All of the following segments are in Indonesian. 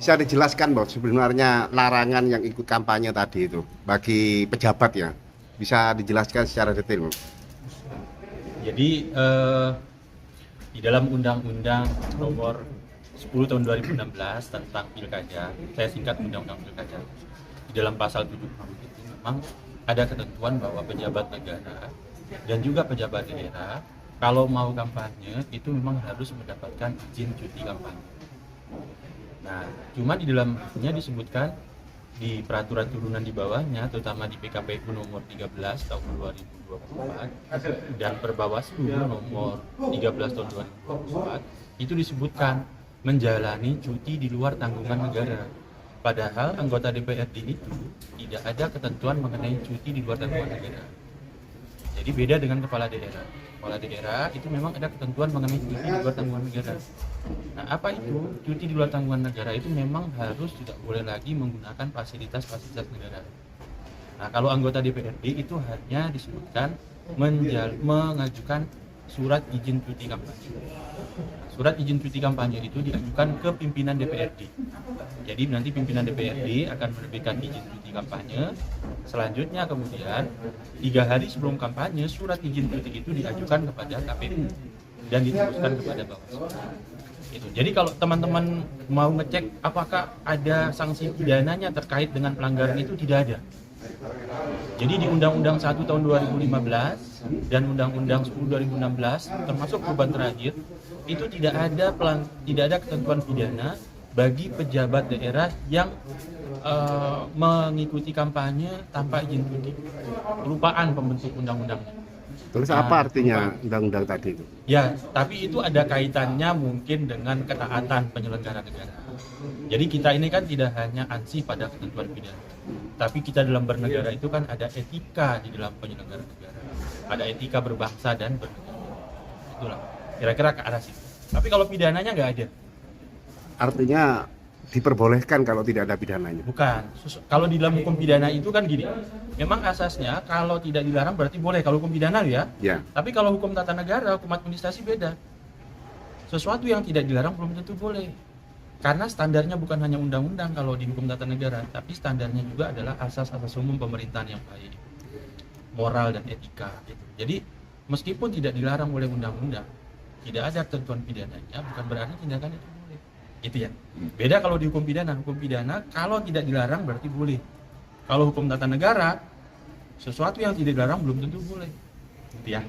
Bisa dijelaskan Bos sebenarnya larangan yang ikut kampanye tadi itu bagi pejabat ya. Bisa dijelaskan secara detail. Jadi di dalam Undang-Undang Nomor 10 Tahun 2016 tentang Pilkada, saya singkat Undang-Undang Pilkada. Di dalam pasal 70 itu memang ada ketentuan bahwa pejabat negara dan juga pejabat daerah kalau mau kampanye itu memang harus mendapatkan izin cuti kampanye. Nah, cuma di dalamnya disebutkan di peraturan turunan di bawahnya, terutama di PKPU nomor 13 tahun 2024 dan Perbawaslu nomor 13 tahun 2024, itu disebutkan menjalani cuti di luar tanggungan negara. Padahal anggota DPRD itu tidak ada ketentuan mengenai cuti di luar tanggungan negara. Jadi beda dengan kepala daerah. Kepala daerah itu memang ada ketentuan mengenai cuti di luar tanggungan negara. Nah, apa itu? Cuti di luar tanggungan negara itu memang harus tidak boleh lagi menggunakan fasilitas-fasilitas negara. Nah, kalau anggota DPRD itu hanya disebutkan mengajukan surat izin cuti kampanye. Surat izin cuti kampanye itu diajukan ke pimpinan DPRD. Jadi nanti pimpinan DPRD akan menerbitkan izin cuti kampanye. Selanjutnya kemudian 3 hari sebelum kampanye surat izin cuti itu diajukan kepada KPU dan diteruskan kepada Bawaslu. Itu. Jadi kalau teman-teman mau ngecek apakah ada sanksi pidananya terkait dengan pelanggaran itu, tidak ada. Jadi di Undang-Undang 1 tahun 2015 dan Undang-Undang 10 2016 termasuk perubahan terakhir itu tidak ada ketentuan pidana bagi pejabat daerah yang mengikuti kampanye tanpa izin cuti. Kelupaan pembentuk undang-undangnya. Terus apa artinya undang-undang tadi itu? Ya, tapi itu ada kaitannya mungkin dengan ketaatan penyelenggara negara. Jadi kita ini kan tidak hanya ansih pada ketentuan pidana, tapi kita dalam bernegara itu kan ada etika di dalam penyelenggara negara. Ada etika berbangsa dan bernegara. Itulah, kira-kira ke arah situ. Tapi kalau pidananya nggak ada. Artinya diperbolehkan kalau tidak ada pidananya. Bukan. Kalau di dalam hukum pidana itu kan gini. Memang asasnya kalau tidak dilarang berarti boleh kalau hukum pidana ya. Ya. Tapi kalau hukum tata negara, hukum administrasi beda. Sesuatu yang tidak dilarang belum tentu boleh. Karena standarnya bukan hanya undang-undang kalau di hukum tata negara, tapi standarnya juga adalah asas-asas umum pemerintahan yang baik, moral dan etika gitu. Jadi meskipun tidak dilarang oleh undang-undang, tidak ada ketentuan pidananya, bukan berarti tindakan itu boleh. Gitu ya. Beda kalau di hukum pidana. Hukum pidana kalau tidak dilarang berarti boleh. Kalau hukum tata negara, sesuatu yang tidak dilarang belum tentu boleh. Gitu ya.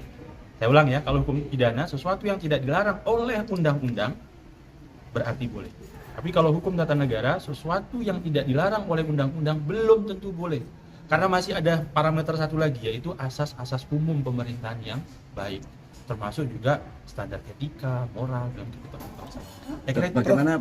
Saya ulang ya, kalau hukum pidana sesuatu yang tidak dilarang oleh undang-undang berarti boleh. Tapi kalau hukum tata negara sesuatu yang tidak dilarang oleh undang-undang belum tentu boleh. Karena masih ada parameter satu lagi, yaitu asas-asas umum pemerintahan yang baik, termasuk juga standar etika, moral dan kebebasan. Bagaimana